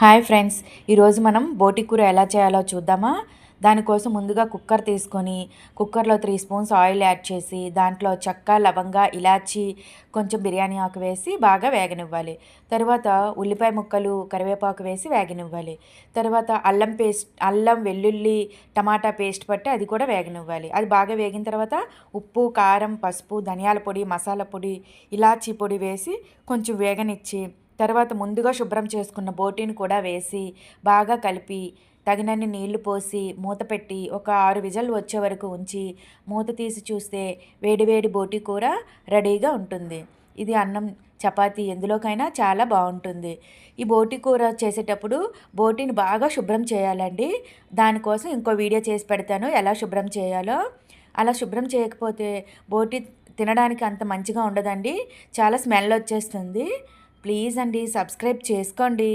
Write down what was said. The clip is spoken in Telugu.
హాయ్ ఫ్రెండ్స్, ఈరోజు మనం బోటి కూర ఎలా చేయాలో చూద్దామా. దానికోసం ముందుగా కుక్కర్ తీసుకొని కుక్కర్లో 3 స్పూన్స్ ఆయిల్ యాడ్ చేసి దాంట్లో చెక్క, లవంగ, ఇలాచి, కొంచెం బిర్యానీ ఆకు వేసి బాగా వేగనివ్వాలి. తర్వాత ఉల్లిపాయ ముక్కలు, కరివేపాకు వేసి వేగనివ్వాలి. తర్వాత అల్లం, వెల్లుల్లి, టమాటా పేస్ట్ పట్టి అది కూడా వేగనివ్వాలి. అది బాగా వేగిన తర్వాత ఉప్పు, కారం, పసుపు, ధనియాల పొడి, మసాలా పొడి, ఇలాచీ పొడి వేసి కొంచెం వేగనిచ్చి తర్వాత ముందుగా శుభ్రం చేసుకున్న బోటీని కూడా వేసి బాగా కలిపి తగినన్ని నీళ్లు పోసి మూత పెట్టి ఒక 6 విజిల్ వచ్చే వరకు ఉంచి మూత తీసి చూస్తే వేడివేడి బోటీ కూర రెడీగా ఉంటుంది. ఇది అన్నం, చపాతీ ఎందులోకైనా చాలా బాగుంటుంది. ఈ బోటీ కూర చేసేటప్పుడు బోటీని బాగా శుభ్రం చేయాలండి. దానికోసం ఇంకో వీడియో చేసి పెడతాను ఎలా శుభ్రం చేయాలో. అలా శుభ్రం చేయకపోతే బోటీ తినడానికి అంత మంచిగా ఉండదండి. చాలా స్మెల్ వచ్చేస్తుంది. ప్లీజ్ అండి, సబ్స్క్రైబ్ చేసుకోండి.